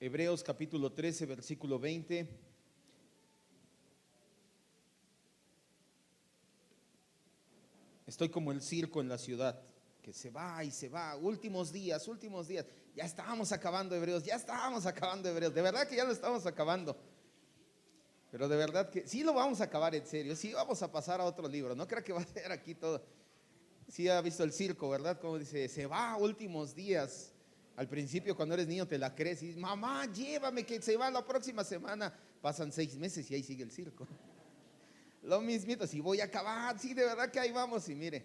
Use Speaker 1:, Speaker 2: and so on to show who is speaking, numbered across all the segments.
Speaker 1: Hebreos capítulo 13, versículo 20. Estoy como el circo en la ciudad, que se va y se va. Últimos días. Ya estábamos acabando Hebreos, De verdad que ya lo estamos acabando. Pero de verdad que sí lo vamos a acabar en serio. Sí vamos a pasar a otro libro. No creo que va a ser aquí todo. Sí ha visto el circo, ¿verdad? Como dice, se va últimos días. Al principio cuando eres niño te la crees y dices, mamá, llévame que se va la próxima semana. Pasan 6 meses y ahí sigue el circo. Lo mismito, si voy a acabar, sí, de verdad que ahí vamos y mire.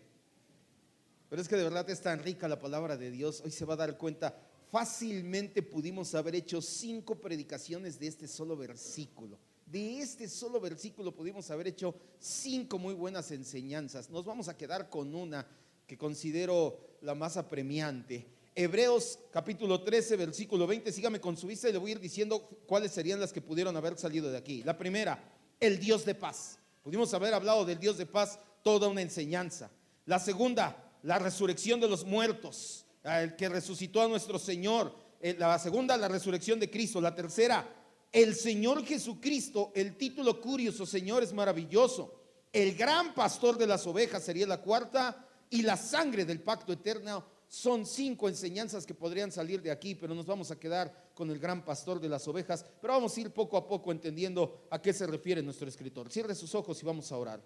Speaker 1: Pero es que de verdad es tan rica la palabra de Dios. Hoy se va a dar cuenta, fácilmente pudimos haber hecho 5 predicaciones de este solo versículo. De este solo versículo pudimos haber hecho 5 muy buenas enseñanzas. Nos vamos a quedar con una que considero la más apremiante. Hebreos capítulo 13, versículo 20. Sígame con su vista y le voy a ir diciendo cuáles serían las que pudieron haber salido de aquí. La primera, el Dios de paz. Pudimos haber hablado del Dios de paz, toda una enseñanza. La segunda, la resurrección de los muertos, el que resucitó a nuestro Señor. La segunda, la resurrección de Cristo. La tercera, el Señor Jesucristo. El título curioso, Señor, es maravilloso. El gran pastor de las ovejas sería la cuarta. Y la sangre del pacto eterno. Son 5 enseñanzas que podrían salir de aquí, pero nos vamos a quedar con el gran pastor de las ovejas. Pero vamos a ir poco a poco entendiendo a qué se refiere nuestro escritor. Cierre sus ojos y vamos a orar.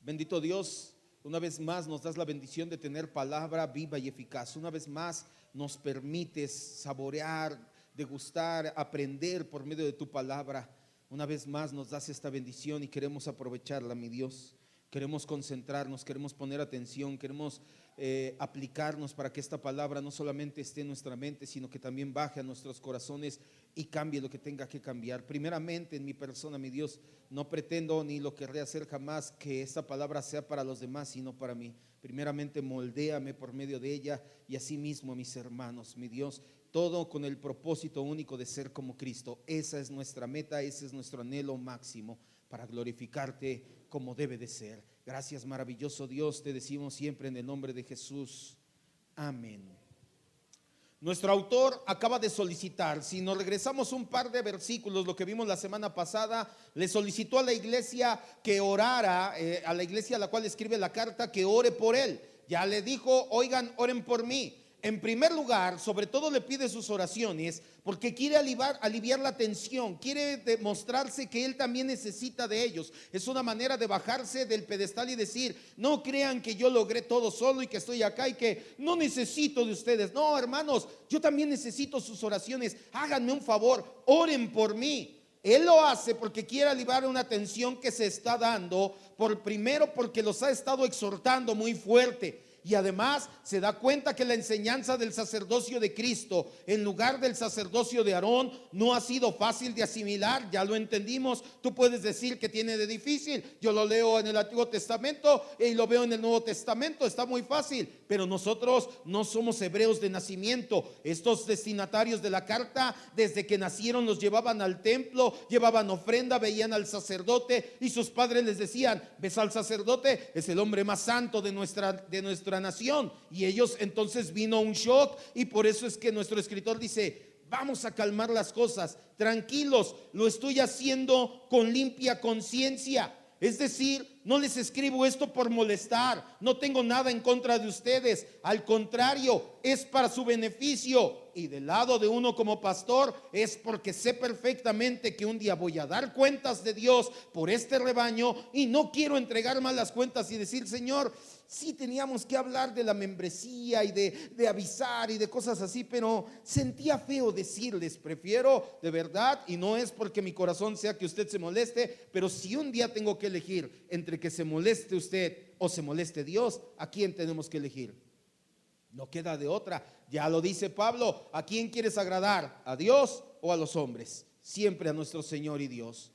Speaker 1: Bendito Dios, una vez más nos das la bendición de tener palabra viva y eficaz. Una vez más nos permites saborear, degustar, aprender por medio de tu palabra. Una vez más nos das esta bendición y queremos aprovecharla, mi Dios. Queremos concentrarnos, queremos poner atención, queremos aplicarnos para que esta palabra no solamente esté en nuestra mente, sino que también baje a nuestros corazones y cambie lo que tenga que cambiar. Primeramente en mi persona, mi Dios, no pretendo ni lo querré hacer jamás que esta palabra sea para los demás, sino para mí. Primeramente moldéame por medio de ella y asimismo a mis hermanos, mi Dios. Todo con el propósito único de ser como Cristo. Esa es nuestra meta, ese es nuestro anhelo máximo, para glorificarte como debe de ser. Gracias, maravilloso Dios, te decimos siempre en el nombre de Jesús. Amén. Nuestro autor acaba de solicitar, si nos regresamos un par de versículos, lo que vimos la semana pasada, le solicitó a la iglesia que orara, a la iglesia a la cual escribe la carta, que ore por él. Ya le dijo, oigan, oren por mí. En primer lugar, sobre todo le pide sus oraciones porque quiere aliviar la tensión, quiere demostrarse que él también necesita de ellos. Es una manera de bajarse del pedestal y decir, no crean que yo logré todo solo y que estoy acá y que no necesito de ustedes. No, hermanos, yo también necesito sus oraciones. Háganme un favor, oren por mí. Él lo hace porque quiere aliviar una tensión que se está dando, primero porque los ha estado exhortando muy fuerte. Y además se da cuenta que la enseñanza del sacerdocio de Cristo en lugar del sacerdocio de Aarón no ha sido fácil de asimilar. Ya lo entendimos. Tú puedes decir que tiene de difícil. Yo lo leo en el Antiguo Testamento y lo veo en el Nuevo Testamento. Está muy fácil. Pero nosotros no somos hebreos de nacimiento. Estos destinatarios de la carta, desde que nacieron los llevaban al templo, llevaban ofrenda, veían al sacerdote y sus padres les decían, ves al sacerdote, es el hombre más santo de nuestra nación. Y ellos entonces vino un shock y por eso es que nuestro escritor dice, vamos a calmar las cosas, tranquilos, lo estoy haciendo con limpia conciencia. Es decir, no les escribo esto por molestar, no tengo nada en contra de ustedes, al contrario, es para su beneficio. Y del lado de uno como pastor es porque sé perfectamente que un día voy a dar cuentas de Dios por este rebaño y no quiero entregar malas cuentas y decir, Señor, sí teníamos que hablar de la membresía y de avisar y de cosas así, pero sentía feo decirles, prefiero de verdad, y no es porque mi corazón sea que usted se moleste, pero si un día tengo que elegir entre que se moleste usted o se moleste Dios, ¿a quién tenemos que elegir? No queda de otra. Ya lo dice Pablo, ¿a quién quieres agradar? ¿A Dios o a los hombres? Siempre a nuestro Señor y Dios.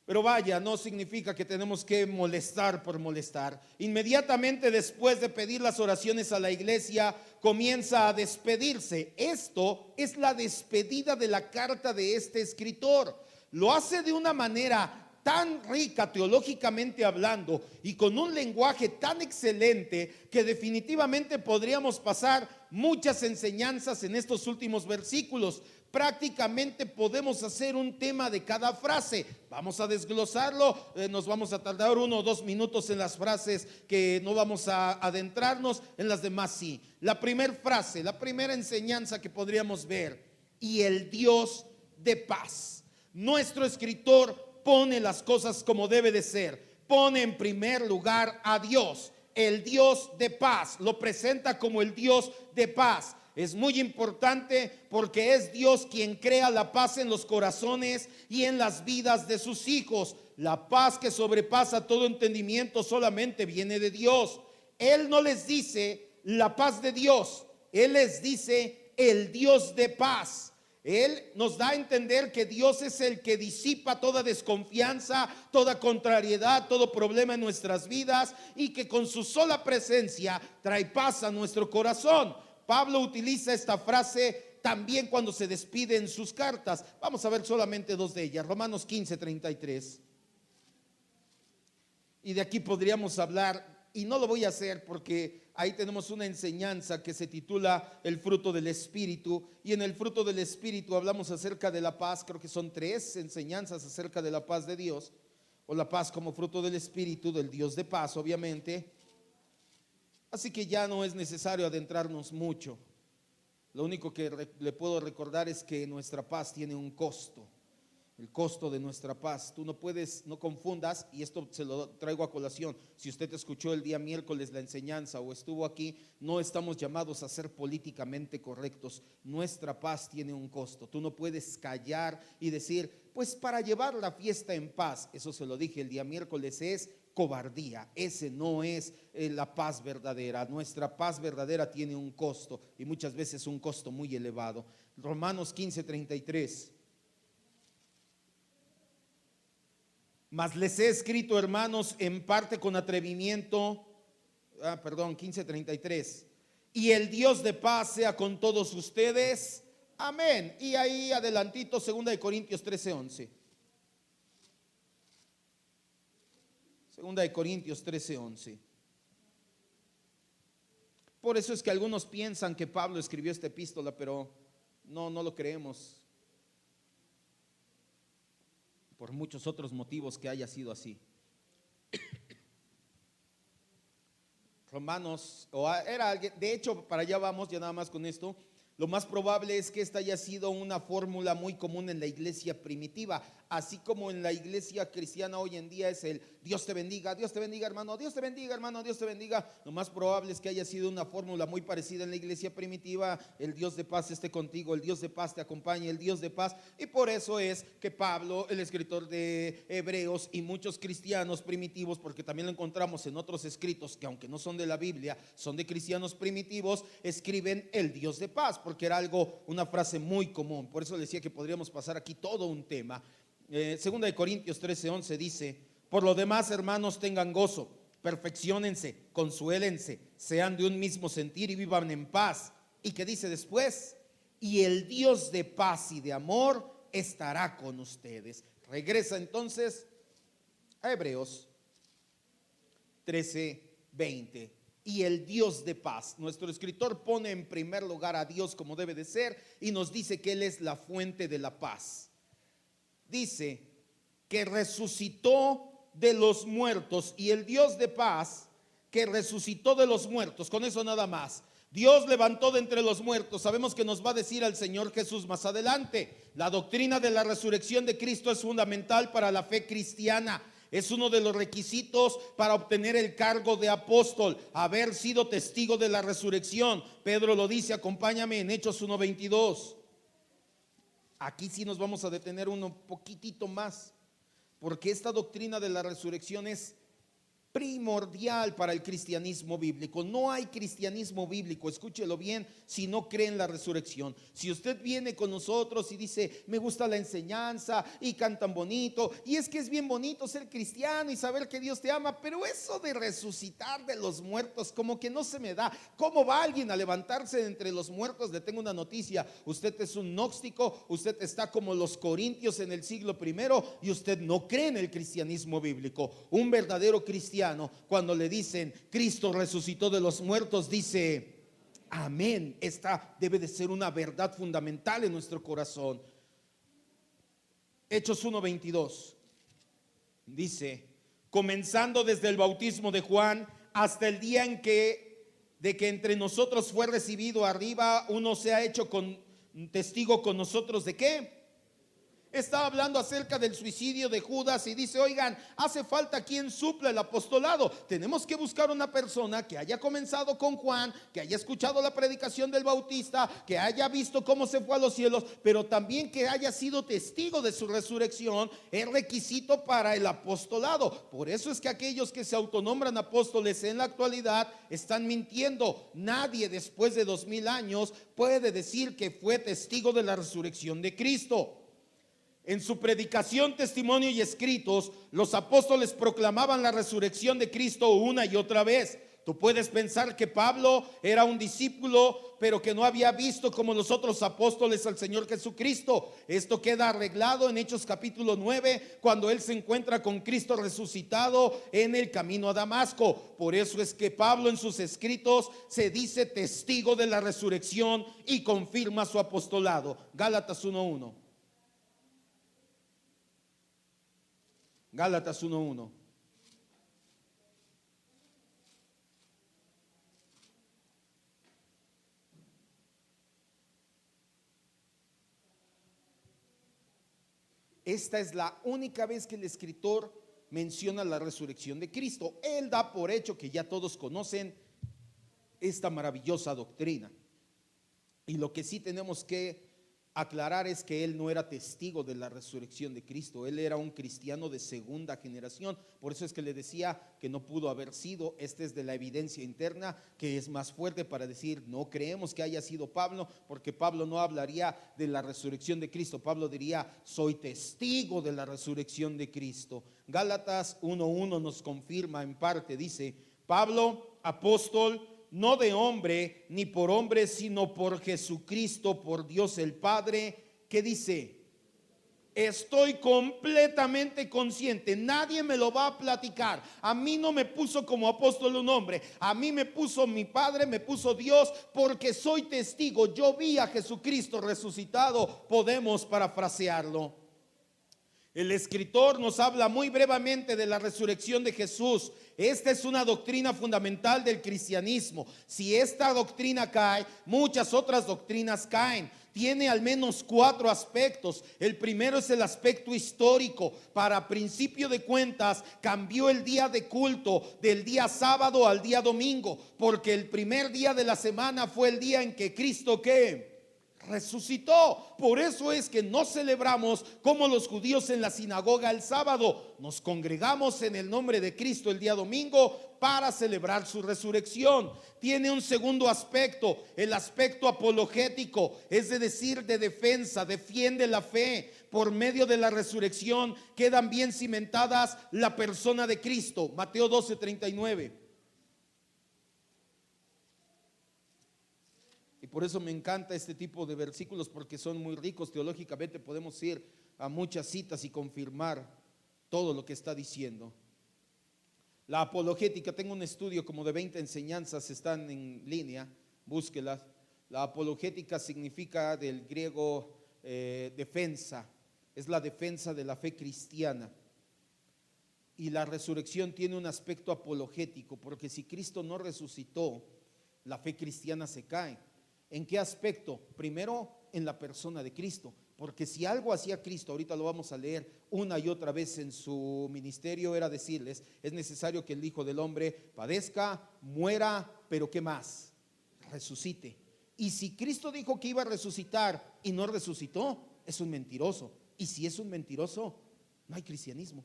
Speaker 1: Pero vaya, no significa que tenemos que molestar por molestar. Inmediatamente después de pedir las oraciones a la iglesia, comienza a despedirse. Esto es la despedida de la carta de este escritor. Lo hace de una manera tan rica teológicamente hablando y con un lenguaje tan excelente que definitivamente podríamos pasar muchas enseñanzas en estos últimos versículos. Prácticamente podemos hacer un tema de cada frase. Vamos a desglosarlo, nos vamos a tardar 1 o 2 minutos en las frases que no vamos a adentrarnos, en las demás sí. La primera frase, la primera enseñanza que podríamos ver: y el Dios de paz. Nuestro escritor pone las cosas como debe de ser, pone en primer lugar a Dios, el Dios de paz, lo presenta como el Dios de paz. Es muy importante porque es Dios quien crea la paz en los corazones y en las vidas de sus hijos. La paz que sobrepasa todo entendimiento solamente viene de Dios. Él no les dice la paz de Dios, Él les dice el Dios de paz. Él nos da a entender que Dios es el que disipa toda desconfianza, toda contrariedad, todo problema en nuestras vidas, y que con su sola presencia trae paz a nuestro corazón. Pablo utiliza esta frase también cuando se despide en sus cartas. Vamos a ver solamente 2 de ellas. Romanos 15:33. Y de aquí podríamos hablar, y no lo voy a hacer porque ahí tenemos una enseñanza que se titula el fruto del Espíritu, y en el fruto del Espíritu hablamos acerca de la paz. Creo que son 3 enseñanzas acerca de la paz de Dios, o la paz como fruto del Espíritu, del Dios de paz, obviamente. Así que ya no es necesario adentrarnos mucho. Lo único que le puedo recordar es que nuestra paz tiene un costo. El costo de nuestra paz. Tú no puedes, no confundas, y esto se lo traigo a colación. Si usted escuchó el día miércoles la enseñanza o estuvo aquí, no estamos llamados a ser políticamente correctos. Nuestra paz tiene un costo. Tú no puedes callar y decir, pues para llevar la fiesta en paz. Eso se lo dije el día miércoles, es cobardía. Ese no es la paz verdadera. Nuestra paz verdadera tiene un costo, y muchas veces un costo muy elevado. Romanos 15:33. Mas les he escrito, hermanos, en parte con atrevimiento. 15:33. Y el Dios de paz sea con todos ustedes. Amén. Y ahí adelantito, 2 Corintios 13:11. 2 Corintios 13:11. Por eso es que algunos piensan que Pablo escribió esta epístola, pero no lo creemos. Por muchos otros motivos que haya sido así. Romanos, de hecho, para allá vamos, ya nada más con esto. Lo más probable es que esta haya sido una fórmula muy común en la iglesia primitiva, así como en la iglesia cristiana hoy en día es el Dios te bendiga hermano, Dios te bendiga hermano, Dios te bendiga. Lo más probable es que haya sido una fórmula muy parecida en la iglesia primitiva: el Dios de paz esté contigo, el Dios de paz te acompañe, el Dios de paz. Y por eso es que Pablo, el escritor de Hebreos, y muchos cristianos primitivos, porque también lo encontramos en otros escritos que aunque no son de la Biblia, son de cristianos primitivos, escriben el Dios de paz, porque era una frase muy común. Por eso decía que podríamos pasar aquí todo un tema. 2 Corintios 13:11 dice: por lo demás, hermanos, tengan gozo, perfecciónense, consuélense, sean de un mismo sentir y vivan en paz. ¿Y qué dice después? Y el Dios de paz y de amor estará con ustedes. Regresa entonces a Hebreos 13:20. Y el Dios de paz. Nuestro escritor pone en primer lugar a Dios como debe de ser, y nos dice que Él es la fuente de la paz. Dice que resucitó de los muertos, y el Dios de paz que resucitó de los muertos. Con eso nada más. Dios levantó de entre los muertos. Sabemos que nos va a decir al Señor Jesús más adelante. La doctrina de la resurrección de Cristo es fundamental para la fe cristiana. Es uno de los requisitos para obtener el cargo de apóstol, haber sido testigo de la resurrección. Pedro lo dice, acompáñame en Hechos 1:22. Aquí sí nos vamos a detener un poquitito más, porque esta doctrina de la resurrección es primordial para el cristianismo bíblico. No hay cristianismo bíblico, escúchelo bien, si no cree en la resurrección. Si usted viene con nosotros y dice, me gusta la enseñanza y cantan bonito, y es que es bien bonito ser cristiano y saber que Dios te ama, pero eso de resucitar de los muertos como que no se me da. ¿Cómo va alguien a levantarse de entre los muertos? Le tengo una noticia: usted es un gnóstico, usted está como los corintios en el siglo primero y usted no cree en el cristianismo bíblico. Un verdadero cristiano, cuando le dicen Cristo resucitó de los muertos, dice amén. Esta debe de ser una verdad fundamental en nuestro corazón. Hechos 1:22 dice: comenzando desde el bautismo de Juan hasta el día de que entre nosotros fue recibido arriba, uno se ha hecho testigo con nosotros. ¿De qué? Está hablando acerca del suicidio de Judas y dice, oigan, hace falta quien supla el apostolado. Tenemos que buscar una persona que haya comenzado con Juan, que haya escuchado la predicación del Bautista, que haya visto cómo se fue a los cielos, pero también que haya sido testigo de su resurrección. Es requisito para el apostolado. Por eso es que aquellos que se autonombran apóstoles en la actualidad están mintiendo. Nadie después de 2000 años puede decir que fue testigo de la resurrección de Cristo. En su predicación, testimonio y escritos, los apóstoles proclamaban la resurrección de Cristo una y otra vez. Tú puedes pensar que Pablo era un discípulo, pero que no había visto como los otros apóstoles al Señor Jesucristo. Esto queda arreglado en Hechos capítulo 9, cuando él se encuentra con Cristo resucitado en el camino a Damasco. Por eso es que Pablo en sus escritos se dice testigo de la resurrección y confirma su apostolado. Gálatas 1:1. Gálatas 1:1. Esta es la única vez que el escritor menciona la resurrección de Cristo. Él da por hecho que ya todos conocen esta maravillosa doctrina. Y lo que sí tenemos que aclarar es que él no era testigo de la resurrección de Cristo. Él era un cristiano de segunda generación. Por eso es que le decía que no pudo haber sido. Esta es de la evidencia interna, que es más fuerte para decir no creemos que haya sido Pablo, porque Pablo no hablaría de la resurrección de Cristo. Pablo diría soy testigo de la resurrección de Cristo. Gálatas 1:1 nos confirma en parte. Dice Pablo, apóstol, no de hombre ni por hombre, sino por Jesucristo, por Dios el Padre. ¿Qué dice? Estoy completamente consciente, nadie me lo va a platicar. A mí no me puso como apóstol un hombre, a mí me puso mi Padre, me puso Dios, porque soy testigo. Yo vi a Jesucristo resucitado. Podemos parafrasearlo. El escritor nos habla muy brevemente de la resurrección de Jesús. Esta es una doctrina fundamental del cristianismo. Si esta doctrina cae, muchas otras doctrinas caen. Tiene al menos 4 aspectos. El primero es el aspecto histórico. Para principio de cuentas, cambió el día de culto del día sábado al día domingo, porque el primer día de la semana fue el día en que Cristo ¿qué? Resucitó. Por eso es que no celebramos como los judíos en la sinagoga el sábado. Nos congregamos en el nombre de Cristo el día domingo para celebrar su resurrección. Tiene un segundo aspecto, el aspecto apologético, es decir, de defensa. Defiende la fe. Por medio de la resurrección quedan bien cimentadas la persona de Cristo. Mateo 12:39. Y por eso me encanta este tipo de versículos, porque son muy ricos teológicamente. Podemos ir a muchas citas y confirmar todo lo que está diciendo. La apologética, tengo un estudio como de 20 enseñanzas, están en línea, búsquelas. La apologética significa del griego defensa, es la defensa de la fe cristiana. Y la resurrección tiene un aspecto apologético, porque si Cristo no resucitó, la fe cristiana se cae. ¿En qué aspecto? Primero, en la persona de Cristo, porque si algo hacía Cristo, ahorita lo vamos a leer una y otra vez en su ministerio, era decirles, es necesario que el Hijo del Hombre padezca, muera, pero ¿qué más? Resucite. Y si Cristo dijo que iba a resucitar y no resucitó, es un mentiroso. Y si es un mentiroso, no hay cristianismo.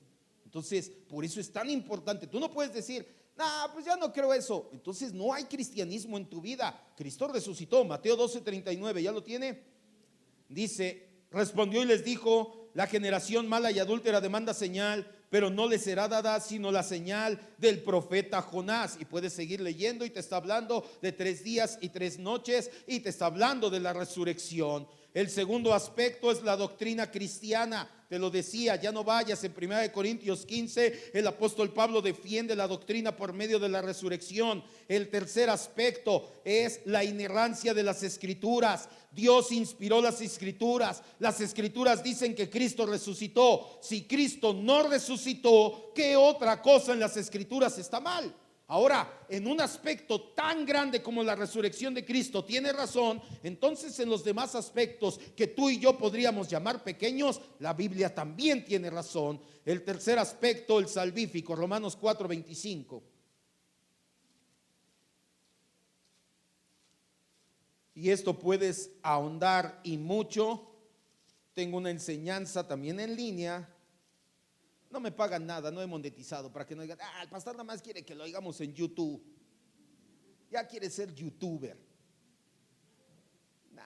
Speaker 1: Entonces, por eso es tan importante. Tú no puedes decir, nah, pues ya no creo eso. Entonces no hay cristianismo en tu vida. Cristo resucitó. Mateo 12:39, ¿ya lo tiene? Dice, respondió y les dijo: la generación mala y adúltera demanda señal, pero no le será dada sino la señal del profeta Jonás. Y puedes seguir leyendo y te está hablando de 3 días y 3 noches y te está hablando de la resurrección. El segundo aspecto es la doctrina cristiana. Te lo decía, ya no vayas. En 1 Corintios 15 el apóstol Pablo defiende la doctrina por medio de la resurrección. El tercer aspecto es la inerrancia de las escrituras. Dios inspiró las escrituras. Las escrituras dicen que Cristo resucitó. Si Cristo no resucitó, ¿qué otra cosa en las escrituras está mal? Ahora, en un aspecto tan grande como la resurrección de Cristo tiene razón, entonces en los demás aspectos que tú y yo podríamos llamar pequeños, la Biblia también tiene razón. El tercer aspecto, el salvífico, Romanos 4:25. Y esto puedes ahondar y mucho. Tengo una enseñanza también en línea. No me pagan nada, no he monetizado, para que no digan, el pastor nada más quiere que lo oigamos en YouTube. Ya quiere ser youtuber. Nah,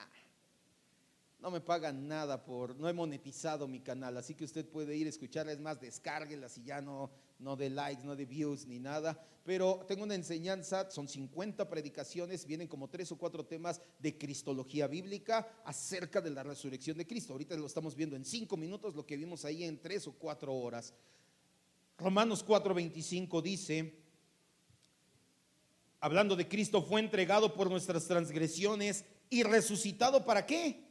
Speaker 1: no me pagan nada no he monetizado mi canal, así que usted puede ir a escucharla. Es más, descárguelas y ya no de likes, no de views ni nada. Pero tengo una enseñanza, son 50 predicaciones, vienen como 3 o 4 temas de cristología bíblica acerca de la resurrección de Cristo. Ahorita lo estamos viendo en 5 minutos, lo que vimos ahí en 3 o 4 horas. Romanos 4:25 dice, hablando de Cristo, fue entregado por nuestras transgresiones y resucitado, ¿para qué?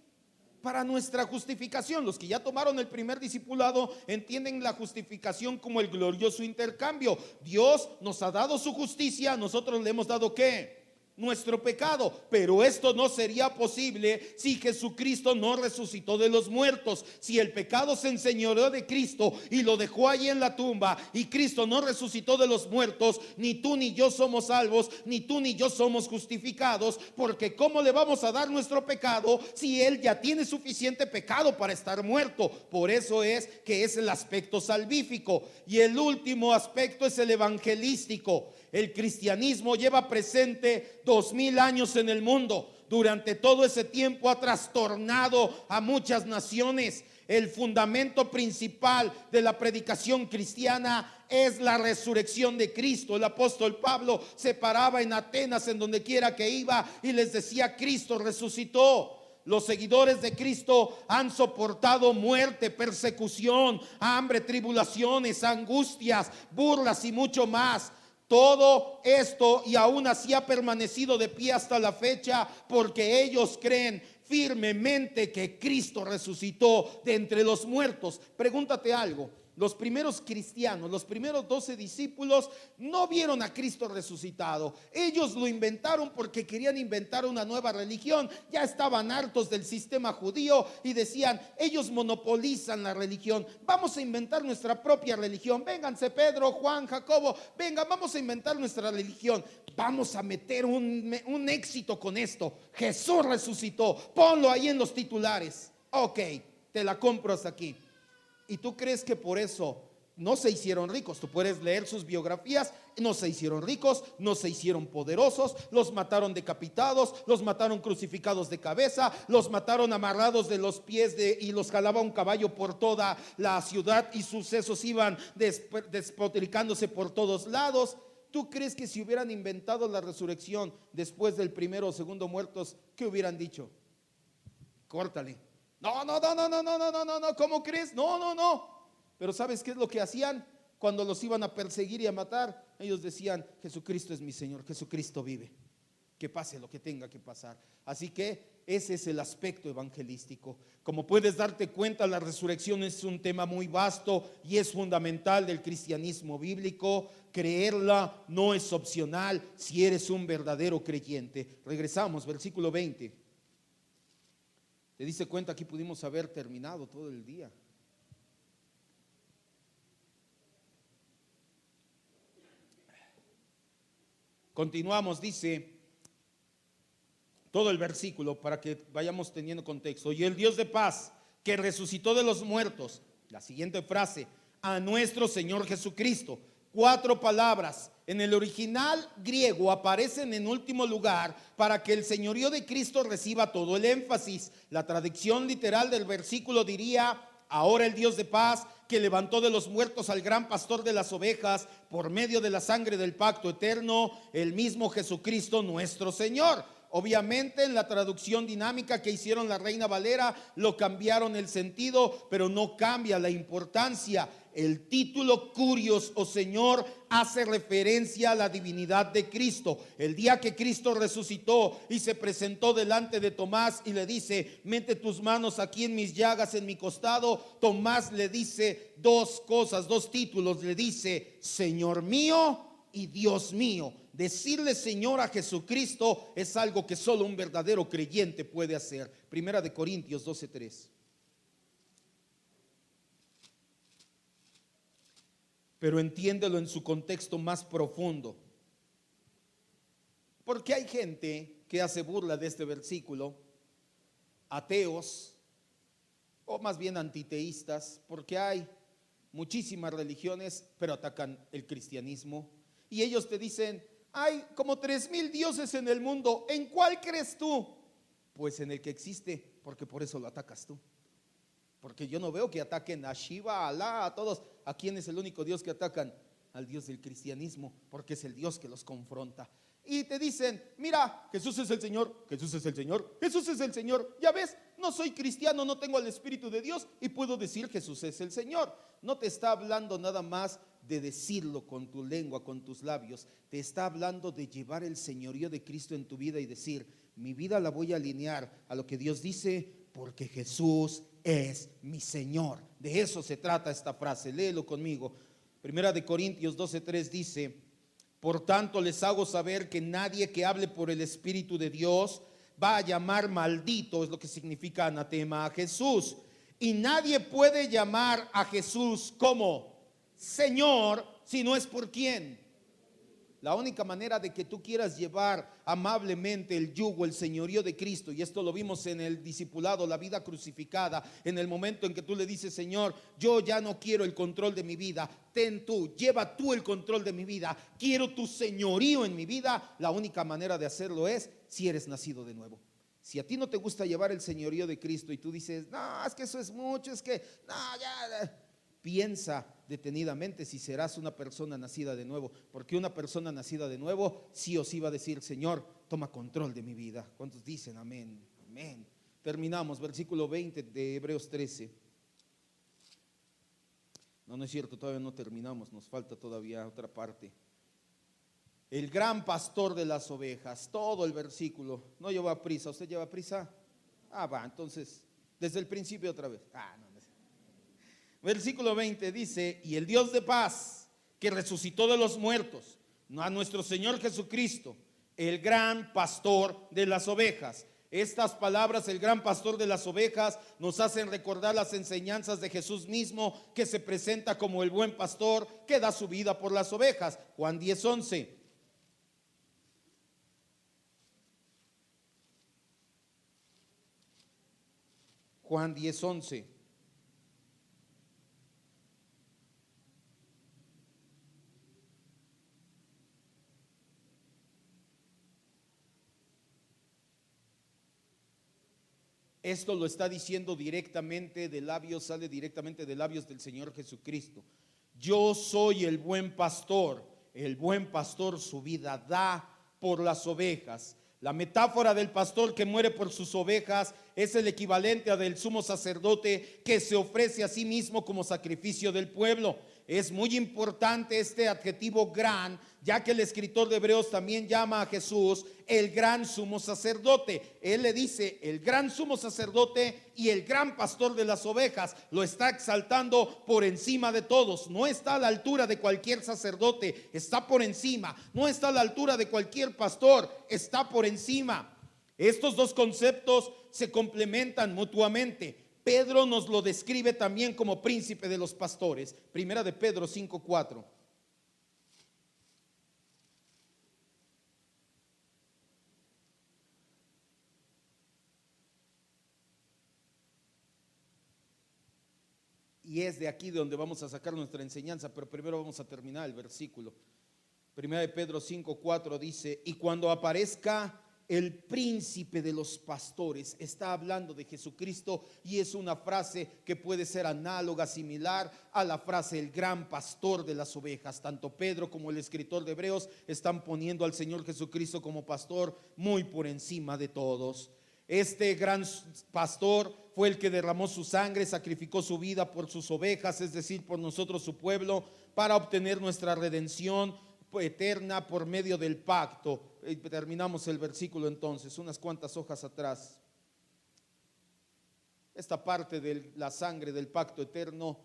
Speaker 1: Para nuestra justificación. Los que ya tomaron el primer discipulado entienden la justificación como el glorioso intercambio. Dios nos ha dado su justicia, nosotros le hemos dado ¿qué? Nuestro pecado. Pero esto no sería posible si Jesucristo no resucitó de los muertos. Si el pecado se enseñoreó de Cristo y lo dejó ahí en la tumba, y Cristo no resucitó de los muertos, ni tú ni yo somos salvos, ni tú ni yo somos justificados. Porque ¿cómo le vamos a dar nuestro pecado si Él ya tiene suficiente pecado para estar muerto? Por eso es que es el aspecto salvífico. Y el último aspecto es el evangelístico. El cristianismo lleva presente 2000 años en el mundo. Durante todo ese tiempo ha trastornado a muchas naciones. El fundamento principal de la predicación cristiana es la resurrección de Cristo. El apóstol Pablo se paraba en Atenas, en donde quiera que iba, y les decía: Cristo resucitó. Los seguidores de Cristo han soportado muerte, persecución, hambre, tribulaciones, angustias, burlas y mucho más. Todo esto, y aún así ha permanecido de pie hasta la fecha, porque ellos creen firmemente que Cristo resucitó de entre los muertos. Pregúntate algo. Los primeros cristianos, los primeros 12 discípulos no vieron a Cristo resucitado. Ellos lo inventaron porque querían inventar una nueva religión. Ya estaban hartos del sistema judío y decían: ellos monopolizan la religión, vamos a inventar nuestra propia religión. Vénganse Pedro, Juan, Jacobo, vengan, vamos a inventar nuestra religión. Vamos a meter un éxito con esto. Jesús resucitó, ponlo ahí en los titulares. Ok, te la compro hasta aquí. ¿Y tú crees que por eso no se hicieron ricos? Tú puedes leer sus biografías. No se hicieron ricos, no se hicieron poderosos. Los mataron decapitados, los mataron crucificados de cabeza, los mataron amarrados de los pies y los jalaba un caballo por toda la ciudad, y sus sesos iban despotricándose por todos lados. ¿Tú crees que si hubieran inventado la resurrección después del primero o segundo muertos, qué hubieran dicho? Córtale. No, ¿cómo crees? No. Pero ¿sabes qué es lo que hacían? Cuando los iban a perseguir y a matar, ellos decían: Jesucristo es mi Señor, Jesucristo vive, que pase lo que tenga que pasar. Así que ese es el aspecto evangelístico. Como puedes darte cuenta, la resurrección es un tema muy vasto y es fundamental del cristianismo bíblico. Creerla no es opcional si eres un verdadero creyente. Regresamos, versículo 20. ¿Te diste cuenta? Aquí pudimos haber terminado todo el día. Continuamos, dice todo el versículo para que vayamos teniendo contexto. Y el Dios de paz, que resucitó de los muertos, la siguiente frase, a nuestro Señor Jesucristo. 4 palabras en el original griego aparecen en último lugar para que el señorío de Cristo reciba todo el énfasis. La traducción literal del versículo diría: ahora el Dios de paz, que levantó de los muertos al gran pastor de las ovejas por medio de la sangre del pacto eterno, el mismo Jesucristo nuestro Señor. Obviamente en la traducción dinámica que hicieron la Reina Valera lo cambiaron el sentido, pero no cambia la importancia. El título Curios o Señor hace referencia a la divinidad de Cristo. El día que Cristo resucitó y se presentó delante de Tomás y le dice: mete tus manos aquí en mis llagas, en mi costado, Tomás le dice 2 cosas, 2 títulos. Le dice: Señor mío y Dios mío. Decirle Señor a Jesucristo es algo que solo un verdadero creyente puede hacer. Primera de Corintios 12:3. Pero entiéndelo en su contexto más profundo, porque hay gente que hace burla de este versículo, ateos, o más bien antiteístas, porque hay muchísimas religiones, pero atacan el cristianismo. Y ellos te dicen: hay como 3,000 dioses en el mundo, ¿en cuál crees tú? Pues en el que existe, porque por eso lo atacas tú. Porque yo no veo que ataquen a Shiva, a Alá, a todos. ¿A quién es el único Dios que atacan? Al Dios del cristianismo, porque es el Dios que los confronta. Y te dicen: mira, Jesús es el Señor, Jesús es el Señor, Jesús es el Señor. Ya ves, no soy cristiano, no tengo el Espíritu de Dios y puedo decir Jesús es el Señor. No te está hablando nada más de decirlo con tu lengua, con tus labios. Te está hablando de llevar el señorío de Cristo en tu vida y decir: mi vida la voy a alinear a lo que Dios dice, porque Jesús es mi Señor. De eso se trata esta frase. Léelo conmigo. Primera de Corintios 12:3 dice: por tanto les hago saber que nadie que hable por el Espíritu de Dios va a llamar maldito, es lo que significa anatema, a Jesús. Y nadie puede llamar a Jesús como Señor si no es por quién. La única manera de que tú quieras llevar amablemente el yugo, el señorío de Cristo, y esto lo vimos en el discipulado, la vida crucificada, en el momento en que tú le dices: Señor, yo ya no quiero el control de mi vida, ten tú, lleva tú el control de mi vida, quiero tu señorío en mi vida. La única manera de hacerlo es si eres nacido de nuevo. Si a ti no te gusta llevar el señorío de Cristo y tú dices: no, es que eso es mucho, es que no, ya. Piensa detenidamente si serás una persona nacida de nuevo, porque una persona nacida de nuevo sí o sí va a decir: Señor, toma control de mi vida. ¿Cuántos dicen amén? Amén. Terminamos, versículo 20 de Hebreos 13. No es cierto, todavía no terminamos, nos falta todavía otra parte. El gran pastor de las ovejas, todo el versículo. No lleva prisa. ¿Usted lleva prisa? Va, entonces desde el principio otra vez. No. Versículo 20 dice: y el Dios de paz, que resucitó de los muertos a nuestro Señor Jesucristo, el gran pastor de las ovejas. Estas palabras, el gran pastor de las ovejas, nos hacen recordar las enseñanzas de Jesús mismo, que se presenta como el buen pastor que da su vida por las ovejas. Juan 10:11. Juan 10:11. Esto lo está diciendo directamente de labios, sale directamente de labios del Señor Jesucristo. Yo soy el buen pastor su vida da por las ovejas. La metáfora del pastor que muere por sus ovejas es el equivalente a del sumo sacerdote que se ofrece a sí mismo como sacrificio del pueblo. Es muy importante este adjetivo gran, ya que el escritor de Hebreos también llama a Jesús el gran sumo sacerdote. Él le dice el gran sumo sacerdote y el gran pastor de las ovejas. Lo está exaltando por encima de todos. No está a la altura de cualquier sacerdote, está por encima. No está a la altura de cualquier pastor, está por encima. Estos dos conceptos se complementan mutuamente. Pedro nos lo describe también como príncipe de los pastores. Primera de Pedro 5:4. y es de aquí de donde vamos a sacar nuestra enseñanza, pero primero vamos a terminar el versículo. Primera de Pedro 5:4 dice: y cuando aparezca el príncipe de los pastores, está hablando de Jesucristo, y es una frase que puede ser análoga, similar a la frase el gran pastor de las ovejas. Tanto Pedro como el escritor de Hebreos están poniendo al Señor Jesucristo como pastor muy por encima de todos. Este gran pastor fue el que derramó su sangre, sacrificó su vida por sus ovejas, es decir, por nosotros su pueblo, para obtener nuestra redención eterna por medio del pacto. Terminamos el versículo entonces, unas cuantas hojas atrás. Esta parte de la sangre del pacto eterno,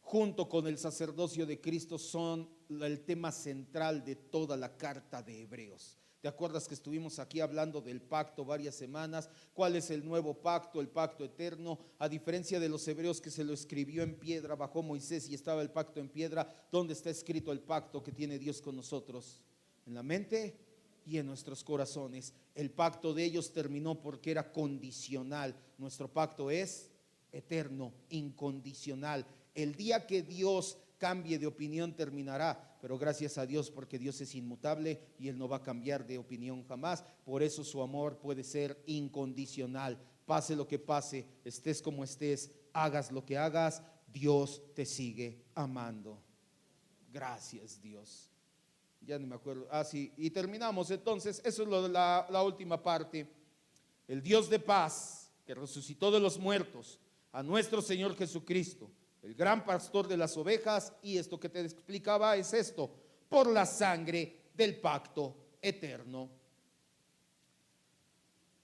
Speaker 1: junto con el sacerdocio de Cristo, son el tema central de toda la carta de Hebreos. ¿Te acuerdas que estuvimos aquí hablando del pacto varias semanas? ¿Cuál es el nuevo pacto, el pacto eterno? A diferencia de los hebreos que se lo escribió en piedra, bajó Moisés y estaba el pacto en piedra. ¿Dónde está escrito el pacto que tiene Dios con nosotros? En la mente y en nuestros corazones. El pacto de ellos terminó porque era condicional. Nuestro pacto es eterno, incondicional. El día que Dios cambie de opinión terminará, pero gracias a Dios porque Dios es inmutable y Él no va a cambiar de opinión jamás. Por eso su amor puede ser incondicional. Pase lo que pase, estés como estés, hagas lo que hagas, Dios te sigue amando. Gracias, Dios. Ya ni me acuerdo. Sí, y terminamos entonces. Eso es la última parte. El Dios de paz, que resucitó de los muertos a nuestro Señor Jesucristo, el gran pastor de las ovejas, y esto que te explicaba es esto: por la sangre del pacto eterno.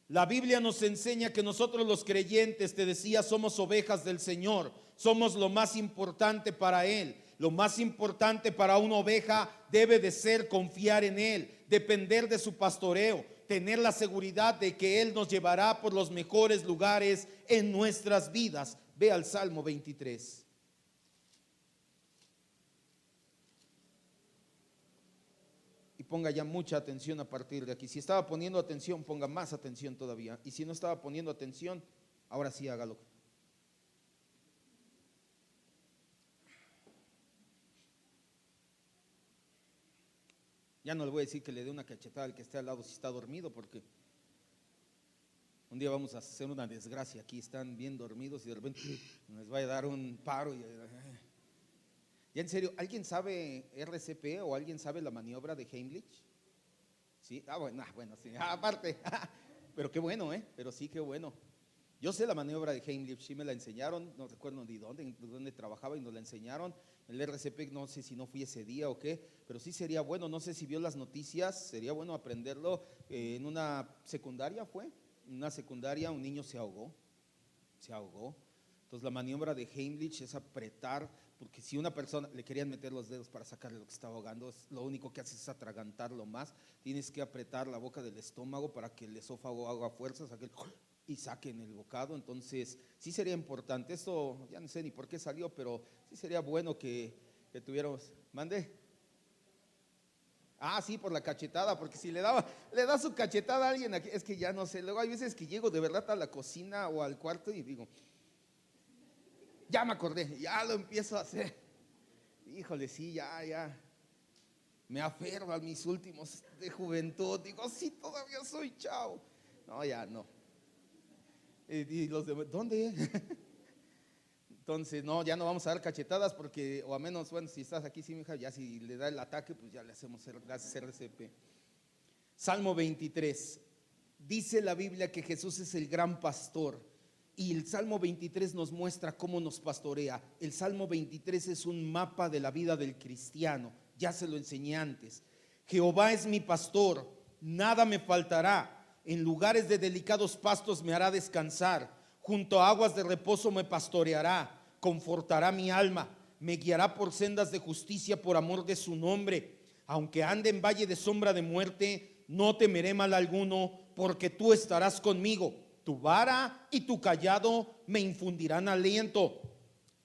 Speaker 1: La Biblia nos enseña que nosotros los creyentes, te decía, somos ovejas del Señor, somos lo más importante para Él. Lo más importante para una oveja debe de ser confiar en Él, depender de su pastoreo, tener la seguridad de que Él nos llevará por los mejores lugares en nuestras vidas. Ve al Salmo 23. Y ponga ya mucha atención a partir de aquí. Si estaba poniendo atención, ponga más atención todavía. Y si no estaba poniendo atención, ahora sí hágalo. Ya no le voy a decir que le dé una cachetada al que esté al lado si está dormido, porque un día vamos a hacer una desgracia. Aquí están bien dormidos y de repente nos va a dar un paro. Ya en serio, ¿alguien sabe RCP o alguien sabe la maniobra de Heimlich? Sí, bueno, sí, aparte, pero qué bueno, pero sí, qué bueno. Yo sé la maniobra de Heimlich, sí me la enseñaron, no recuerdo ni dónde trabajaba y nos la enseñaron. El RCP no sé si no fui ese día o qué, pero sí sería bueno, no sé si vio las noticias, sería bueno aprenderlo. En una secundaria en una secundaria un niño se ahogó. Entonces la maniobra de Heimlich es apretar, porque si una persona le querían meter los dedos para sacarle lo que estaba ahogando, lo único que hace es atragantarlo más. Tienes que apretar la boca del estómago para que el esófago haga fuerza, y saquen el bocado. Entonces sí sería importante. Esto ya no sé ni por qué salió, pero sí sería bueno que tuviéramos. ¿Mande? Sí, por la cachetada, porque si le da su cachetada a alguien aquí, es que ya no sé. Luego hay veces que llego de verdad a la cocina o al cuarto y digo, ya me acordé, ya lo empiezo a hacer. Híjole, sí, ya me aferro a mis últimos de juventud. Digo, sí, todavía soy chavo. No, ya no. Y los demás, ¿dónde? Entonces, no, ya no vamos a dar cachetadas porque, o a menos, bueno, si estás aquí, sí, mija, ya si le da el ataque, pues ya le hacemos gracias RCP. Salmo 23. Dice la Biblia que Jesús es el gran pastor, y el Salmo 23 nos muestra cómo nos pastorea. El Salmo 23 es un mapa de la vida del cristiano, ya se lo enseñé antes. Jehová es mi pastor, nada me faltará. En lugares de delicados pastos me hará descansar, junto a aguas de reposo me pastoreará, confortará mi alma, me guiará por sendas de justicia por amor de su nombre. Aunque ande en valle de sombra de muerte, no temeré mal alguno, porque tú estarás conmigo. Tu vara y tu cayado me infundirán aliento.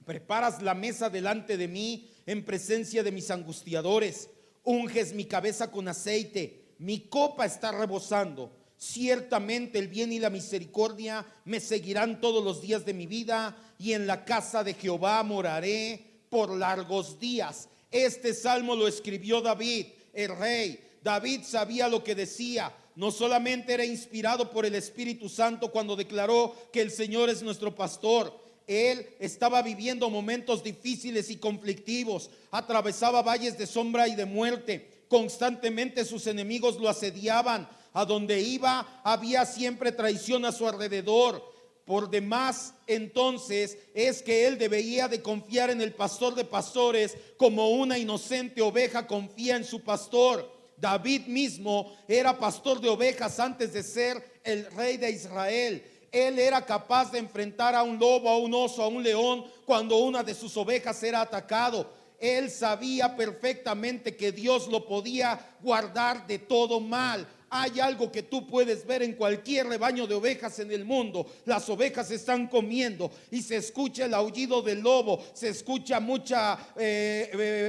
Speaker 1: Preparas la mesa delante de mí en presencia de mis angustiadores. Unges mi cabeza con aceite, mi copa está rebosando. Ciertamente el bien y la misericordia me seguirán todos los días de mi vida, y en la casa de Jehová moraré por largos días. Este salmo lo escribió David, el rey. David sabía lo que decía. No solamente era inspirado por el Espíritu Santo cuando declaró que el Señor es nuestro pastor. Él estaba viviendo momentos difíciles y conflictivos. Atravesaba valles de sombra y de muerte. Constantemente sus enemigos lo asediaban. A donde iba había siempre traición a su alrededor. Por demás, entonces, es que él debía de confiar en el pastor de pastores, como una inocente oveja confía en su pastor. David mismo era pastor de ovejas antes de ser el rey de Israel. Él era capaz de enfrentar a un lobo, a un oso, a un león cuando una de sus ovejas era atacado. Él sabía perfectamente que Dios lo podía guardar de todo mal. Hay algo que tú puedes ver en cualquier rebaño de ovejas en el mundo. Las ovejas están comiendo y se escucha el aullido del lobo, se escucha mucha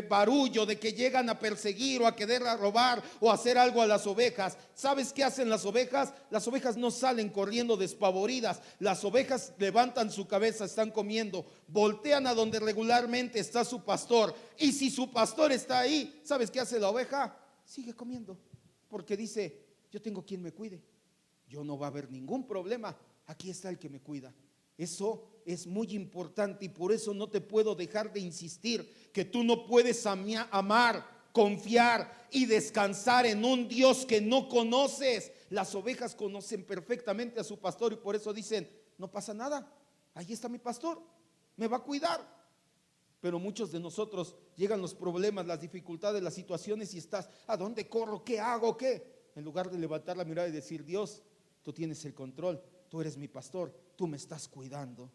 Speaker 1: barullo de que llegan a perseguir o a querer robar o hacer algo a las ovejas. ¿Sabes qué hacen las ovejas? Las ovejas no salen corriendo despavoridas. Las ovejas levantan su cabeza, están comiendo, voltean a donde regularmente está su pastor. Y si su pastor está ahí, ¿sabes qué hace la oveja? Sigue comiendo, porque dice: yo tengo quien me cuide, yo no va a haber ningún problema, aquí está el que me cuida. Eso es muy importante y por eso no te puedo dejar de insistir que tú no puedes amar, confiar y descansar en un Dios que no conoces. Las ovejas conocen perfectamente a su pastor y por eso dicen: no pasa nada, ahí está mi pastor, me va a cuidar. Pero muchos de nosotros llegan los problemas, las dificultades, las situaciones y estás: ¿a dónde corro? ¿Qué hago? ¿Qué? En lugar de levantar la mirada y decir: Dios, tú tienes el control, tú eres mi pastor, tú me estás cuidando.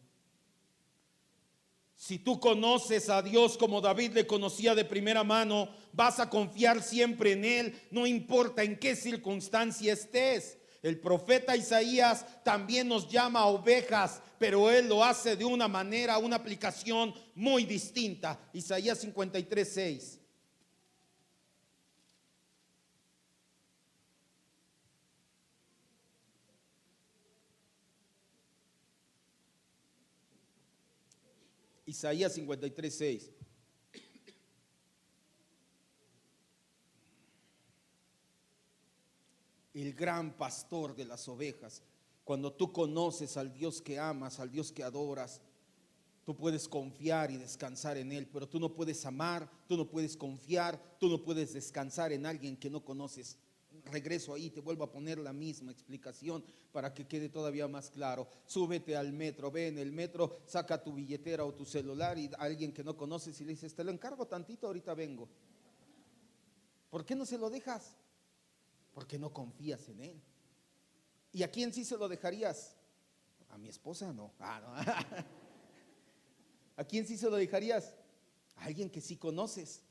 Speaker 1: Si tú conoces a Dios como David le conocía de primera mano, vas a confiar siempre en Él, no importa en qué circunstancia estés. El profeta Isaías también nos llama ovejas, pero él lo hace de una manera, una aplicación muy distinta. Isaías 53:6. Isaías 53:6. El gran pastor de las ovejas. Cuando tú conoces al Dios que amas, al Dios que adoras, tú puedes confiar y descansar en Él. Pero tú no puedes amar, tú no puedes confiar, tú no puedes descansar en alguien que no conoces. Regreso ahí, te vuelvo a poner la misma explicación para que quede todavía más claro. Súbete al metro, ve en el metro, saca tu billetera o tu celular y a alguien que no conoces y le dices: te lo encargo tantito, ahorita vengo. ¿Por qué no se lo dejas? Porque no confías en Él. ¿Y a quién sí se lo dejarías? A mi esposa no. No. ¿A quién sí se lo dejarías? A alguien que sí conoces.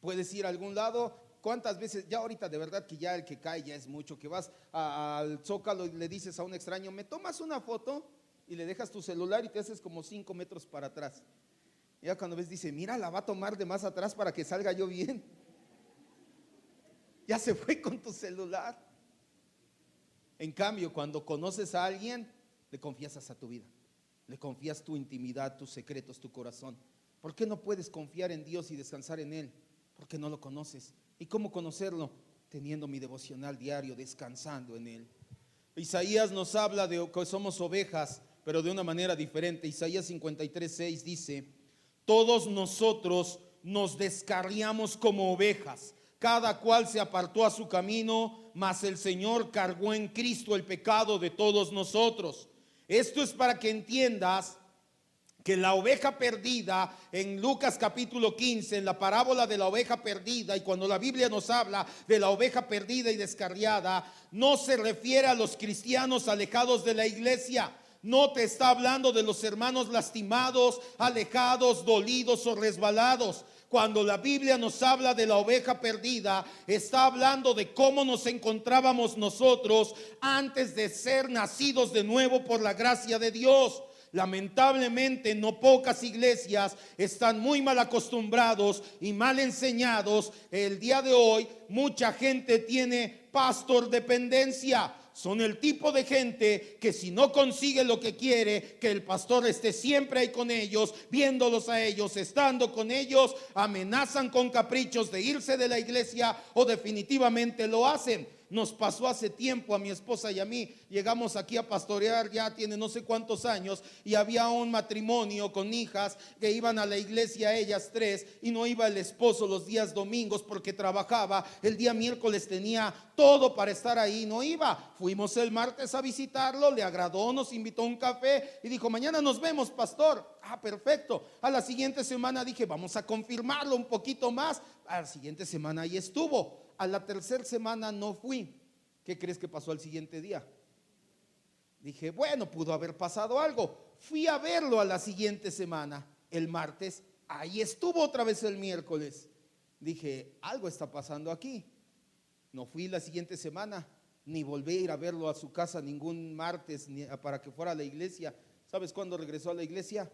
Speaker 1: Puedes ir a algún lado. ¿Cuántas veces? Ya ahorita de verdad que ya el que cae ya es mucho. Que vas al Zócalo y le dices a un extraño: ¿me tomas una foto? Y le dejas tu celular y te haces como 5 metros para atrás. Y ya cuando ves dice: mira, la va a tomar de más atrás para que salga yo bien. Ya se fue con tu celular. En cambio, cuando conoces a alguien, le confiesas a tu vida, le confías tu intimidad, tus secretos, tu corazón. ¿Por qué no puedes confiar en Dios y descansar en Él? Porque no lo conoces. ¿Y cómo conocerlo? Teniendo mi devocional diario, descansando en Él. Isaías nos habla de que somos ovejas, pero de una manera diferente. Isaías 53:6 dice: todos nosotros nos descarriamos como ovejas, cada cual se apartó a su camino, mas el Señor cargó en Cristo el pecado de todos nosotros. Esto es para que entiendas que la oveja perdida, en Lucas capítulo 15, en la parábola de la oveja perdida, y cuando la Biblia nos habla de la oveja perdida y descarriada, no se refiere a los cristianos alejados de la iglesia. No te está hablando de los hermanos lastimados, alejados, dolidos o resbalados. Cuando la Biblia nos habla de la oveja perdida, está hablando de cómo nos encontrábamos nosotros antes de ser nacidos de nuevo por la gracia de Dios. Lamentablemente, no pocas iglesias están muy mal acostumbrados y mal enseñados. El día de hoy, mucha gente tiene pastor dependencia. son el tipo de gente que si no consigue lo que quiere, que el pastor esté siempre ahí con ellos, viéndolos a ellos, estando con ellos, amenazan con caprichos de irse de la iglesia o definitivamente lo hacen. Nos pasó hace tiempo a mi esposa y a mí. Llegamos aquí a pastorear, ya tiene no sé cuántos años, y había un matrimonio con hijas que iban a la iglesia, ellas tres, y no iba el esposo los días domingos porque trabajaba. El día miércoles tenía todo para estar ahí, no iba. Fuimos el martes a visitarlo, le agradó, nos invitó a un café y dijo: mañana nos vemos, pastor. Ah, perfecto. A la siguiente semana dije: vamos a confirmarlo un poquito más. A la siguiente semana ahí estuvo. A la tercera semana no fui. ¿Qué crees que pasó al siguiente día? Dije: bueno, pudo haber pasado algo. Fui a verlo a la siguiente semana, el martes. Ahí estuvo otra vez el miércoles. Dije: algo está pasando aquí. No fui la siguiente semana, ni volví a ir a verlo a su casa ningún martes ni para que fuera a la iglesia. ¿Sabes cuándo regresó a la iglesia?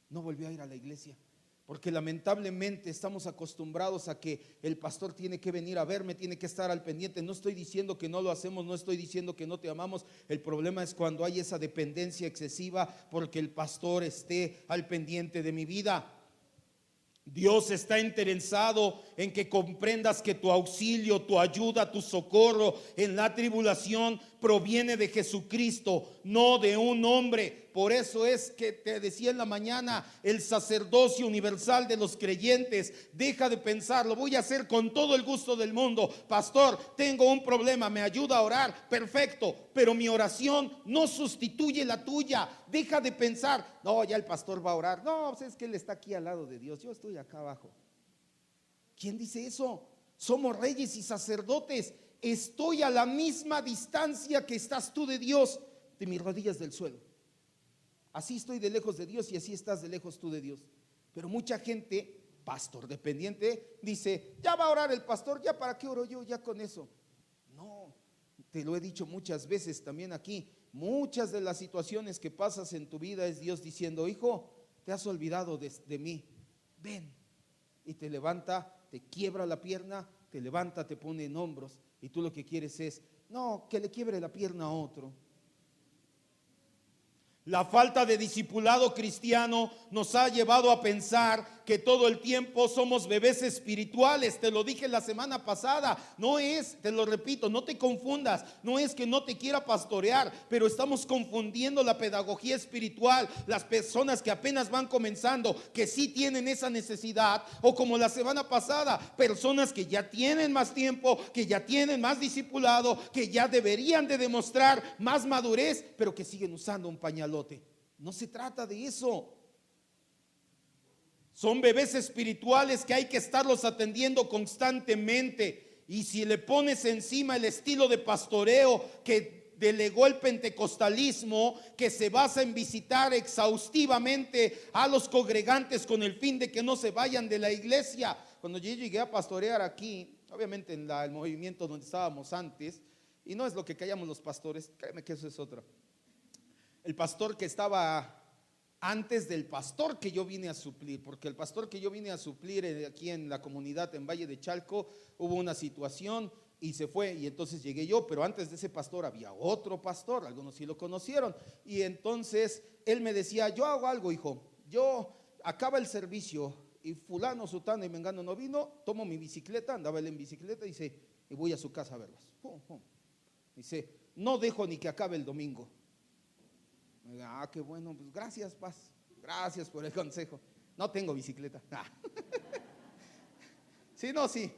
Speaker 1: No volvió a ir a la iglesia. Porque lamentablemente estamos acostumbrados a que el pastor tiene que venir a verme, tiene que estar al pendiente. No estoy diciendo que no lo hacemos, no estoy diciendo que no te amamos. El problema es cuando hay esa dependencia excesiva porque el pastor esté al pendiente de mi vida. Dios está interesado en que comprendas que tu auxilio, tu ayuda, tu socorro en la tribulación proviene de Jesucristo, no de un hombre. Por eso es que te decía en la mañana, el sacerdocio universal de los creyentes. Deja de pensar: lo voy a hacer con todo el gusto del mundo. Pastor, tengo un problema, ¿me ayuda a orar? Perfecto, pero mi oración no sustituye la tuya. Deja de pensar: no, ya el pastor va a orar. No, pues es que él está aquí al lado de Dios, yo estoy acá abajo. ¿Quién dice eso? Somos reyes y sacerdotes. Estoy a la misma distancia que estás tú de Dios, de mis rodillas del suelo. Así estoy de lejos de Dios y así estás de lejos tú de Dios. Pero mucha gente, pastor dependiente, dice: ya va a orar el pastor, ya para qué oro yo, ya con eso. No, te lo he dicho muchas veces también aquí. Muchas de las situaciones que pasas en tu vida es Dios diciendo: hijo, te has olvidado de mí, ven. Y te levanta, te quiebra la pierna, te levanta, te pone en hombros. Y tú lo que quieres es: no, que le quiebre la pierna a otro. La falta de discipulado cristiano nos ha llevado a pensar que todo el tiempo somos bebés espirituales. Te lo dije la semana pasada. No es, te lo repito, no te confundas. No es que no te quiera pastorear, pero estamos confundiendo la pedagogía espiritual. Las personas que apenas van comenzando, que sí tienen esa necesidad, o como la semana pasada, personas que ya tienen más tiempo, que ya tienen más discipulado, que ya deberían de demostrar más madurez, pero que siguen usando un pañalote. No se trata de eso. Son bebés espirituales que hay que estarlos atendiendo constantemente. Y si le pones encima el estilo de pastoreo que delegó el pentecostalismo, que se basa en visitar exhaustivamente a los congregantes con el fin de que no se vayan de la iglesia. Cuando yo llegué a pastorear aquí, obviamente en el movimiento donde estábamos antes, y no es lo que callamos los pastores, créeme que eso es otro. El pastor que estaba antes del pastor que yo vine a suplir, porque el pastor que yo vine a suplir aquí en la comunidad en Valle de Chalco, hubo una situación y se fue, y entonces llegué yo, pero antes de ese pastor había otro pastor, algunos sí lo conocieron, y entonces él me decía: yo hago algo, hijo, yo acaba el servicio y fulano, sutano y mengano no vino, tomo mi bicicleta, andaba él en bicicleta, dice, y voy a su casa a verlos. Dice: no dejo ni que acabe el domingo. Ah, qué bueno, pues gracias, Paz, gracias por el consejo. No tengo bicicleta. Sí, no, sí.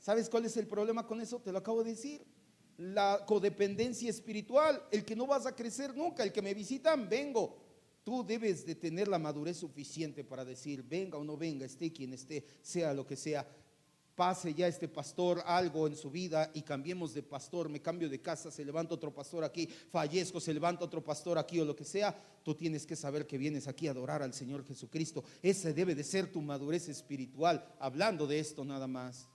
Speaker 1: ¿Sabes cuál es el problema con eso? Te lo acabo de decir. La codependencia espiritual. El que no vas a crecer nunca. El que me visitan, vengo. Tú debes de tener la madurez suficiente para decir: venga o no venga, esté quien esté, sea lo que sea, pase ya este pastor algo en su vida y cambiemos de pastor, me cambio de casa, se levanta otro pastor aquí, fallezco, se levanta otro pastor aquí o lo que sea. Tú tienes que saber que vienes aquí a adorar al Señor Jesucristo. Esa debe de ser tu madurez espiritual. Hablando de esto nada más.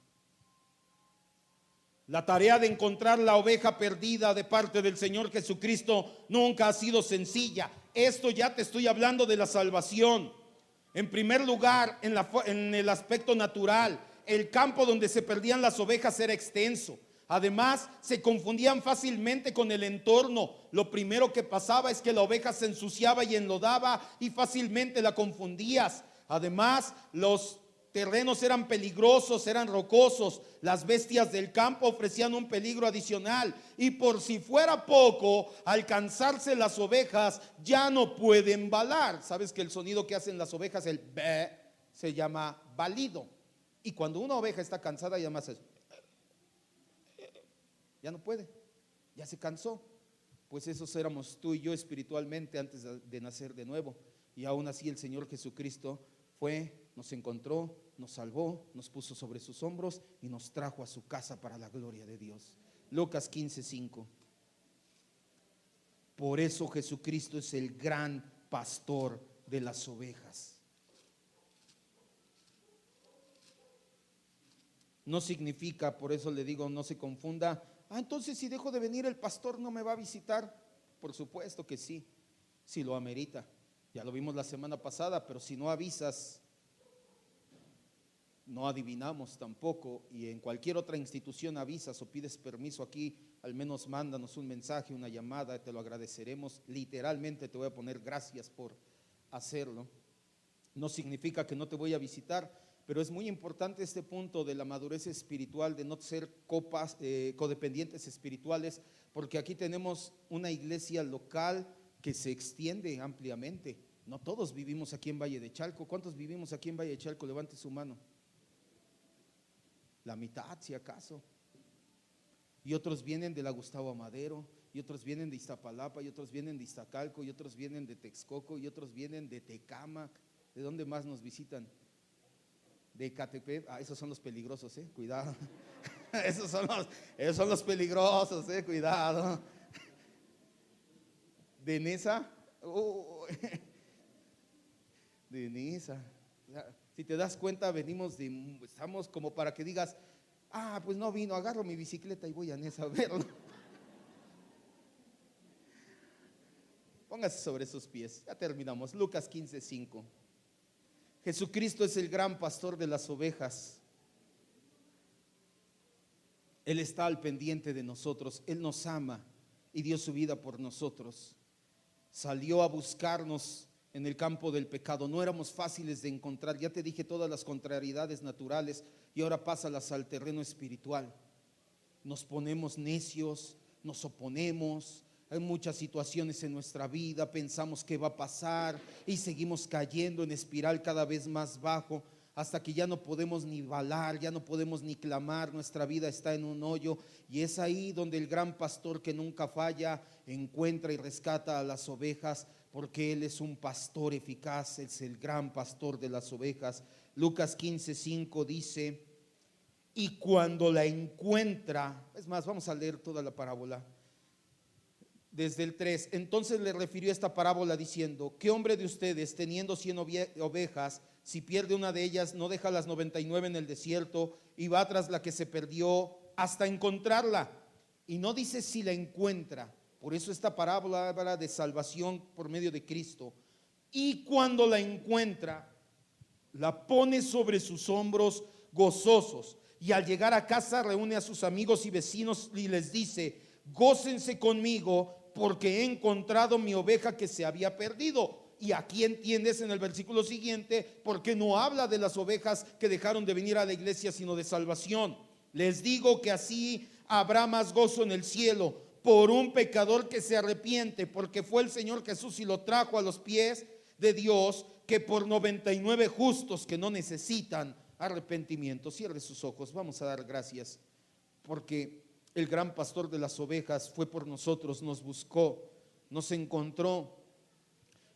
Speaker 1: La tarea de encontrar la oveja perdida de parte del Señor Jesucristo nunca ha sido sencilla. Esto ya te estoy hablando de la salvación. En primer lugar, en el aspecto natural, el campo donde se perdían las ovejas era extenso. Además, se confundían fácilmente con el entorno. Lo primero que pasaba es que la oveja se ensuciaba y enlodaba y fácilmente la confundías. Además, los terrenos eran peligrosos, eran rocosos. Las bestias del campo ofrecían un peligro adicional. Y por si fuera poco, al cansarse las ovejas ya no pueden balar. ¿Sabes que el sonido que hacen las ovejas, el be, se llama balido? Y cuando una oveja está cansada, ya más es, ya no puede, ya se cansó. Pues esos éramos tú y yo espiritualmente antes de nacer de nuevo. Y aún así el Señor Jesucristo fue, nos encontró, nos salvó, nos puso sobre sus hombros y nos trajo a su casa para la gloria de Dios. Lucas 15:5. Por eso Jesucristo es el gran pastor de las ovejas. No significa, por eso le digo, no se confunda. Entonces si dejo de venir el pastor no me va a visitar. Por supuesto que sí, si lo amerita. Ya lo vimos la semana pasada, pero si no avisas, no adivinamos tampoco. Y en cualquier otra institución avisas o pides permiso, aquí al menos mándanos un mensaje, una llamada, te lo agradeceremos. Literalmente te voy a poner gracias por hacerlo. No significa que no te voy a visitar, pero es muy importante este punto de la madurez espiritual, de no ser codependientes espirituales, porque aquí tenemos una iglesia local que se extiende ampliamente. No todos vivimos aquí en Valle de Chalco. ¿Cuántos vivimos aquí en Valle de Chalco? Levante su mano. La mitad, si acaso. Y otros vienen de la Gustavo Amadero, y otros vienen de Iztapalapa, y otros vienen de Iztacalco, y otros vienen de Texcoco, y otros vienen de Tecámac. ¿De dónde más nos visitan? De Ecatepec. Esos son los peligrosos, cuidado. Esos son los peligrosos, cuidado. De Nesa. De Nesa. Si te das cuenta, estamos como para que digas, pues no vino, agarro mi bicicleta y voy a Nesa a verlo. Póngase sobre sus pies. Ya terminamos. Lucas 15:5. Jesucristo es el gran pastor de las ovejas. Él está al pendiente de nosotros. Él nos ama y dio su vida por nosotros. Salió a buscarnos en el campo del pecado. No éramos fáciles de encontrar. Ya te dije todas las contrariedades naturales y ahora pásalas al terreno espiritual. Nos ponemos necios, nos oponemos. Hay muchas situaciones en nuestra vida, pensamos qué va a pasar y seguimos cayendo en espiral cada vez más bajo hasta que ya no podemos ni balar, ya no podemos ni clamar, nuestra vida está en un hoyo. Y es ahí donde el gran pastor que nunca falla encuentra y rescata a las ovejas, porque Él es un pastor eficaz, es el gran pastor de las ovejas. Lucas 15:5 dice, y cuando la encuentra, es más, vamos a leer toda la parábola. Desde el 3, entonces le refirió esta parábola diciendo, ¿qué hombre de ustedes teniendo 100 ovejas, si pierde una de ellas, no deja las 99 en el desierto y va tras la que se perdió hasta encontrarla? Y no dice si la encuentra. Por eso esta parábola habla de salvación por medio de Cristo. Y cuando la encuentra, la pone sobre sus hombros gozosos. Y al llegar a casa reúne a sus amigos y vecinos y les dice, gócense conmigo porque he encontrado mi oveja que se había perdido. Y aquí entiendes en el versículo siguiente porque no habla de las ovejas que dejaron de venir a la iglesia, sino de salvación. Les digo que así habrá más gozo en el cielo por un pecador que se arrepiente, porque fue el Señor Jesús y lo trajo a los pies de Dios, que por 99 justos que no necesitan arrepentimiento. Cierre sus ojos, vamos a dar gracias porque el gran pastor de las ovejas fue por nosotros, nos buscó, nos encontró.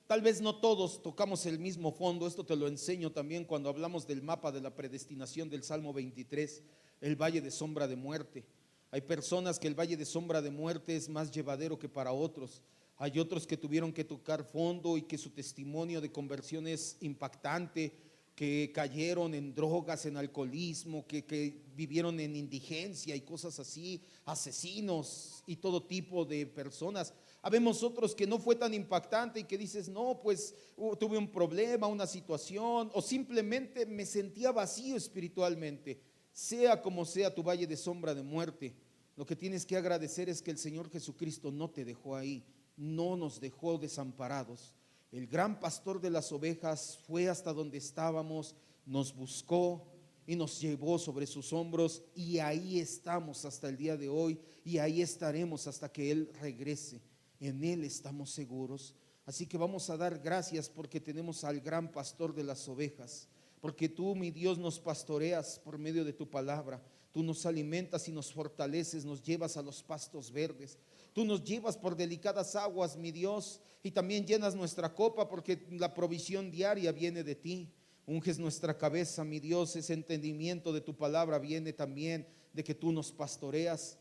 Speaker 1: Tal vez no todos tocamos el mismo fondo. Esto te lo enseño también cuando hablamos del mapa de la predestinación del Salmo 23, el valle de sombra de muerte. Hay personas que el valle de sombra de muerte es más llevadero que para otros. Hay otros que tuvieron que tocar fondo y que su testimonio de conversión es impactante, que cayeron en drogas, en alcoholismo, que vivieron en indigencia y cosas así, asesinos y todo tipo de personas. Habemos otros que no fue tan impactante y que dices, no, pues tuve un problema, una situación, o simplemente me sentía vacío espiritualmente. Sea como sea tu valle de sombra de muerte, Lo que tienes que agradecer es que el Señor Jesucristo no te dejó ahí, no nos dejó desamparados. El gran pastor de las ovejas fue hasta donde estábamos, nos buscó y nos llevó sobre sus hombros, y ahí estamos hasta el día de hoy, y ahí estaremos hasta que Él regrese. En Él estamos seguros. Así que vamos a dar gracias porque tenemos al gran pastor de las ovejas, porque tú, mi Dios, nos pastoreas por medio de tu palabra. Tú nos alimentas y nos fortaleces, nos llevas a los pastos verdes. Tú nos llevas por delicadas aguas, mi Dios, y también llenas nuestra copa porque la provisión diaria viene de ti. Unges nuestra cabeza, mi Dios, ese entendimiento de tu palabra viene también de que tú nos pastoreas.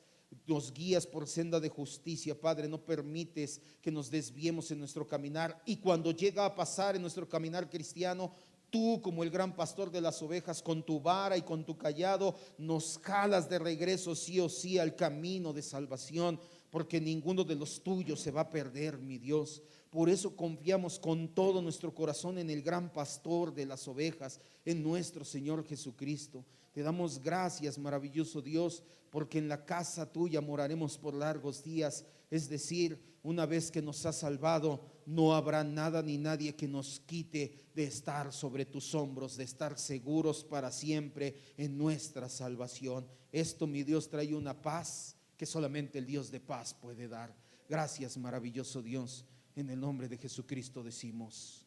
Speaker 1: Nos guías por senda de justicia, Padre. No permites que nos desviemos en nuestro caminar, y cuando llega a pasar en nuestro caminar cristiano, tú, como el gran pastor de las ovejas, con tu vara y con tu cayado, nos jalas de regreso sí o sí al camino de salvación, porque ninguno de los tuyos se va a perder, mi Dios. Por eso confiamos con todo nuestro corazón en el gran pastor de las ovejas, en nuestro Señor Jesucristo. Te damos gracias, maravilloso Dios, porque en la casa tuya moraremos por largos días. Es decir, una vez que nos has salvado, no habrá nada ni nadie que nos quite de estar sobre tus hombros, de estar seguros para siempre en nuestra salvación. Esto, mi Dios, trae una paz que solamente el Dios de paz puede dar. Gracias, maravilloso Dios. En el nombre de Jesucristo decimos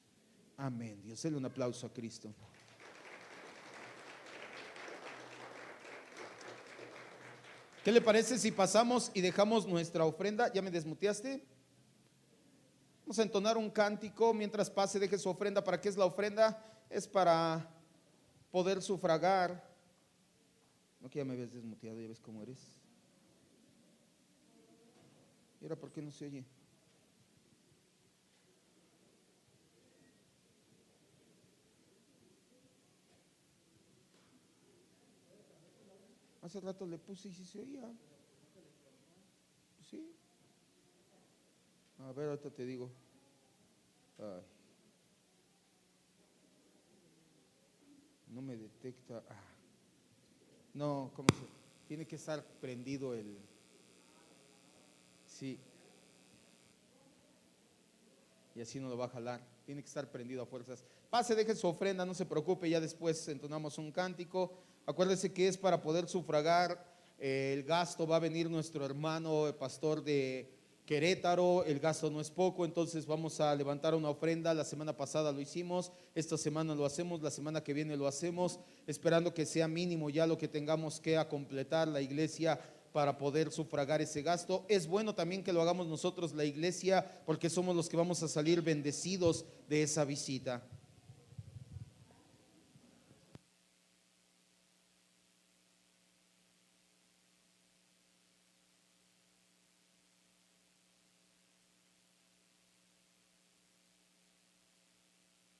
Speaker 1: amén. Dios, denle un aplauso a Cristo. ¿Qué le parece si pasamos y dejamos nuestra ofrenda? ¿Ya me desmuteaste? Vamos a entonar un cántico mientras pase, deje su ofrenda. ¿Para qué es la ofrenda? Es para poder sufragar. No, que ya me habías desmuteado, ya ves cómo eres. ¿Y ahora por qué no se oye? Hace rato le puse y sí se oía. Sí. A ver, ahorita te digo. Ay. No me detecta. No, ¿cómo se? Tiene que estar prendido el. Sí. Y así no lo va a jalar. Tiene que estar prendido a fuerzas. Pase, deje su ofrenda, no se preocupe. Ya después entonamos un cántico. Acuérdese que es para poder sufragar el gasto. Va a venir nuestro hermano, el pastor de Querétaro. El gasto no es poco, entonces vamos a levantar una ofrenda. La semana pasada lo hicimos, esta semana lo hacemos, la semana que viene lo hacemos, esperando que sea mínimo ya lo que tengamos que a completar la iglesia para poder sufragar ese gasto. Es bueno también que lo hagamos nosotros, la iglesia, porque somos los que vamos a salir bendecidos de esa visita.